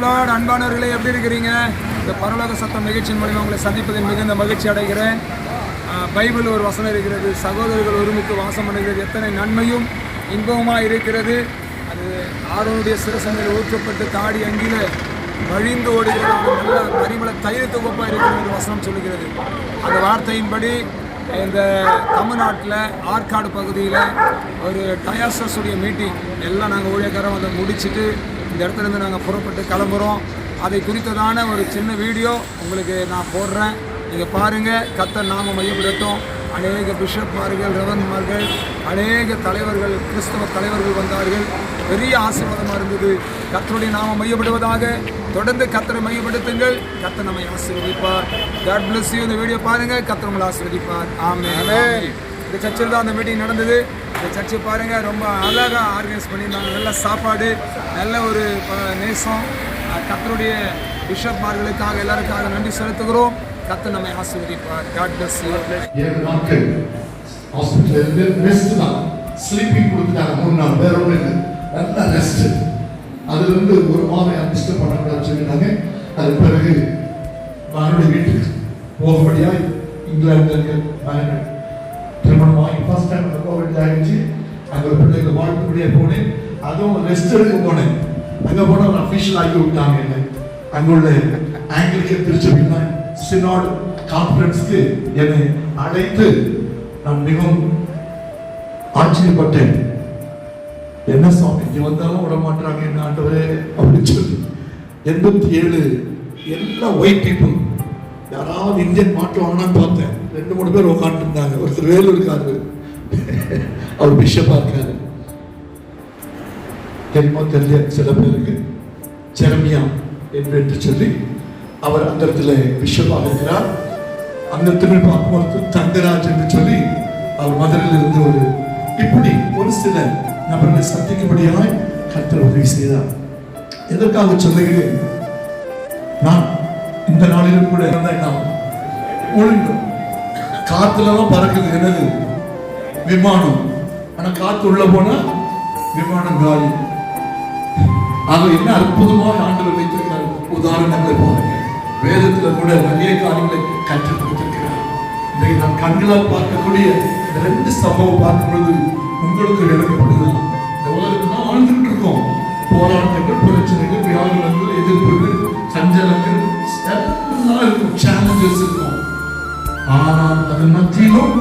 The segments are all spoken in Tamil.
லார்ட். அன்பானவர்களே, எப்படி இருக்கிறீங்க? இந்த பரலோக சத்தம் நிகழ்ச்சியின் மூலிமா உங்களை சந்திப்பதில் மிகுந்த மகிழ்ச்சி அடைகிறேன். பைபிள் ஒரு வசனம் இருக்கிறது, சகோதரர்கள் ஒருமித்து வாசம் பண்ணுகிறது எத்தனை நன்மையும் இன்பமாக இருக்கிறது. அது ஆரோனுடைய சிரசங்கள் ஊற்றப்பட்டு தாடி அங்கில வழிந்து ஓடுகிறது, நல்ல பரிமள தைரியத்து ஒப்பாக இருக்கிறது ஒரு வசனம் சொல்லுகிறது. அந்த வார்த்தையின்படி இந்த தமிழ்நாட்டில் ஆற்காடு பகுதியில் ஒரு டயாசஸுடைய மீட்டிங் எல்லாம் நாங்கள் ஊழியக்காரம் அதை முடிச்சுட்டு இந்த இடத்துலேருந்து நாங்கள் புறப்பட்டு கிளம்புறோம். அதை குறித்ததான ஒரு சின்ன வீடியோ உங்களுக்கு நான் போடுறேன், நீங்கள் பாருங்கள். கர்த்தர் நாம மையப்படட்டும். அநேக பிஷப்மார்கள், ரெவரண்ட்மார்கள், அநேக தலைவர்கள், கிறிஸ்தவ தலைவர்கள் வந்தார்கள். பெரிய ஆசீர்வாதமாக இருந்தது. கர்த்தருடைய நாம மையப்படுவதாக. தொடர்ந்து கர்த்தரை மையப்படுத்துங்கள். கர்த்தர் நம்மை ஆசீர்வதிப்பார். God bless you. இந்த வீடியோ பாருங்கள், கர்த்தர் உங்களை ஆசீர்வதிப்பார். ஆமென். இந்த சர்ச்சில் தான் அந்த மீட்டிங் நடந்தது. இந்த சர்ச்சை பாருங்கள், ரொம்ப அழகாக ஆர்கனைஸ் பண்ணியிருந்தாங்க. நல்ல சாப்பாடு, நல்ல ஒரு நேசம். கர்த்தருடைய பிஷப்மார்களுக்காக எல்லாருக்காக நன்றி செலுத்துகிறோம். கர்த்தர் நம்மை ஆசீர்வதிப்பார். God bless you. 7 நாட்கள் ஹாஸ்பிட்டல்ல ரெஸ்ட் தான், ஸ்லீப்பிங் கொடுத்துட்டாங்க 3 நாள், வேற ஒன்றும் இல்லை, நல்ல ரெஸ்ட். அதுல இருந்து ஒரு மாதம் டிஸ்டர்ப் பண்ணக்கூடாதுன்னு சொல்லிட்டாங்க. அது பிறகு மறுபடியும் வீட்டுக்கு போகபடியாய் இங்கிலாந்து திருமணமாகி ஃபர்ஸ்ட் டைம் போக வேண்டியதாகிடுச்சு. அங்கே ஒரு பிள்ளைங்க வாழ்க்கைப்படியே போனேன். அதுவும் ரெஸ்ட் எடுக்க போனேன். அங்கே போனால் ஒரு அஃபிஷியல் ஆகி விட்டாங்க என்ன. அங்குள்ள ஆங்கிலிக்கன் திருச்சபையில் சினாட் கான்ஃபரன்ஸ்க்கு என்னை அழைத்து நான் மிகவும் ஆச்சரியப்பட்டேன். என்ன சுவாமி இங்கே வந்தாலும் விட மாட்டாங்க என்ன ஆண்டவரே அப்படின்னு சொல்லி. 87 எல்லாம் ஒயிட் பீப்புள். யாராவது இந்தியன் மாட்டுவாங்கன்னு பார்த்தேன். 2-3 பேர் உட்காந்து இருந்தாங்க. ஒருத்தர் வேலூர் இருக்காரு, அவர் பிஷப்பா இருக்காரு. தெரியுமோ தெரியல சில பேருக்கு, ஜெரமியா என்று சொல்லி அவர் அந்த இடத்துல பிஷப்பாக இருக்கிறார். அந்த திரும்பி பார்க்கும்போது தங்கராஜ் என்று சொல்லி அவர் மதுரையில் இருந்து ஒரு இப்படி ஒரு சில நபர்களை சந்திக்கும்படியாய் கர்த்தர் உதவி செய்தார். எதற்காக சொல்லுகிறேன்? நான் இந்த நாளிலும் கூட ஒழுங்கும் காத்துலதான் பறக்குது என்னது விமானம். ஆனா காத்து உள்ள போனா விமானம் காலி. ஆக என்ன அற்புதமாக ஆண்டவர் வைத்திருக்கிறார். உதாரணங்களை பாருங்க. வேதத்துல கூட நிறைய காரியங்களை கற்றுக் கொடுத்திருக்கிறார். இன்றைக்கு நாம் கண்களால் பார்க்கக்கூடிய இந்த 2 சம்பவம் பார்க்கும் பொழுது உங்களுக்கு விளக்கப்படுதான். இந்த உலகத்துல தான் வாழ்ந்துட்டு இருக்கோம். போராட்டங்கள், பிரச்சனைகள், வியாகுலங்கள், எதிர்ப்புகள், சஞ்சலங்கள் எல்லாம் இருக்கும், சேலஞ்சஸ் இருக்கும். ஆனால் அது மத்தியிலும்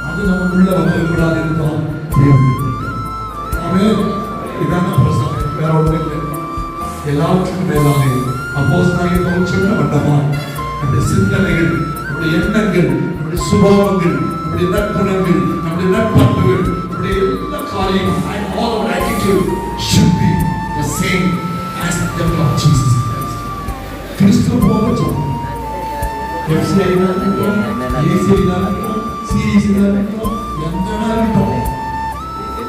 அது நமக்குள்ள வந்துவிடாது என்றால் இதான பிரசங்கம், வேற ஒன்றும் இல்லை. எல்லாவற்றுக்கும் மேலாக அப்போஸ்தலனாகிய பவுல் சொன்ன வண்ணமாய் நம்முடைய சிந்தனைகள், நம்முடைய எண்ணங்கள், நம்முடைய சுபாவங்கள், நம்முடைய நற்குணங்கள், நம்முடைய நற்பண்புகள், நம்முடைய எல்லா காரியமும் all our attitude should be the same as the Lord Jesus Christ. கிறிஸ்து போல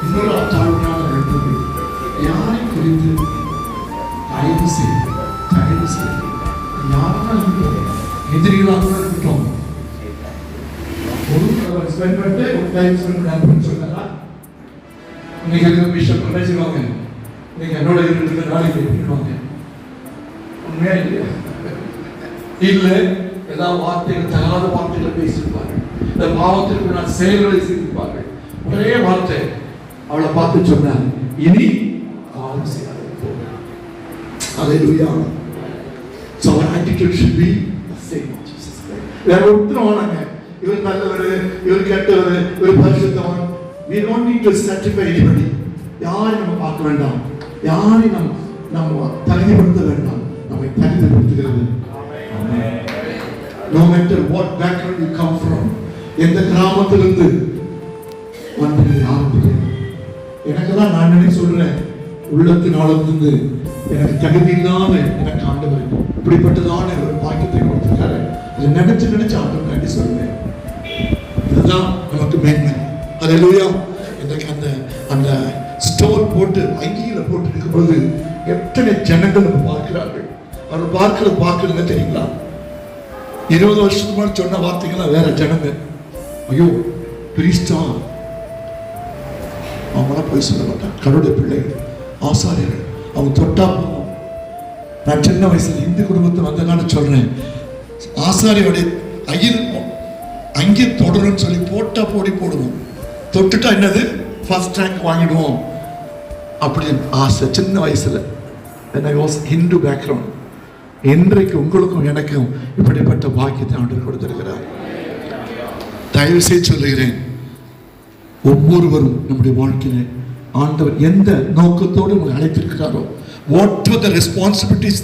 இன்னொரு தாழ்மையான எழுத்து யாரை குறித்து தயவு செய்து யாரெல்லாம் எதிரிகளாக இருக்கட்டும் ஒரு ஸ்பெண்ட் பண்ணிட்டு ஒரு டைம் ஸ்பெண்ட் பண்ண சொன்னா இன்னைக்கு பிஷப் பேசுவாங்க, நீங்க என்னோட இருக்கிற நாளைக்கு இருப்பாங்க. உண்மையா இல்லையா? இல்ல ஏதாவது வார்த்தைகள், தகாத வார்த்தைகளை பேசியிருப்பாங்க. இந்த பாவத்திற்கு நான் செயல்களை செய்திருப்பார்கள். ஒரே வார்த்தை அவளை பார்த்து சொன்னாங்க, இனி பாவம் செய்யாத. Hallelujah. So our attitude should be the same as Jesus Christ. வேற ஒருத்தரும் வாங்க இவர் நல்லவர், இவர் கெட்டவர், இவர் பரிசுத்தவான். We don't need to certify anybody. யாரையும் நம்ம பார்க்க வேண்டாம், யாரையும் நம்ம தகுதிப்படுத்த வேண்டாம். நம்மை தகுதிப்படுத்துகிறது. No matter what background you come from, எந்த கிராமத்திலிருந்து வந்து ஆரம்பிக்கிறேன். எனக்கு தான் நான் நினைச்சு சொல்றேன், உள்ளத்தின் ஆழத்திலிருந்து எனக்கு தகுதி இல்லாம எனக்கு ஆண்டவர் இப்படிப்பட்டதான ஒரு பாக்கியத்தை கொடுத்திருக்காரு. அதை நினைச்சு ஆண்டவர் நன்றி சொல்றேன். இதுதான் நமக்கு மேன்மை. அல்லேலூயா. எனக்கு அந்த ஸ்டோர் போட்டு அங்கியில போட்டு இருக்கும் பொழுது எத்தனை ஜனங்கள் நம்ம பார்க்கிறார்கள். அவர் பார்க்கறது தெரியுங்களா? 20 வருஷத்துக்கு முன்னாடி சொன்ன வார்த்தைகள்லாம் வேற ஜனங்க. ஐயோ பிரிஸ்டா அவங்களாம் போய் சொல்ல மாட்டாங்க. கடவுளுடைய பிள்ளைகள், ஆசாரியர்கள், அவங்க தொட்டா போவோம். நான் சின்ன வயசுல இந்து குடும்பத்தை வந்தனால சொல்றேன், ஆசாரியோடைய ஐயர் அங்கே தொடரும்னு சொல்லி போட்டா போடுவோம், தொட்டுட்டா என்னது ஃபர்ஸ்ட் ரேங்க் வாங்கிடுவோம் அப்படின்னு ஆசை சின்ன வயசுல. I was Hindu background. இன்றைக்கு உங்களுக்கும் எனக்கும் இப்படிப்பட்ட பாக்கியத்தை ஆண்டவர் கொடுத்திருக்கிறார். தயவு செய்து சொல்லுகிறேன், ஒவ்வொருவரும் நம்முடைய வாழ்க்கையில ஆண்டவர் எந்த நோக்கத்தோடு உங்களை அழைத்திருக்கிறாரோ, what are the responsibilities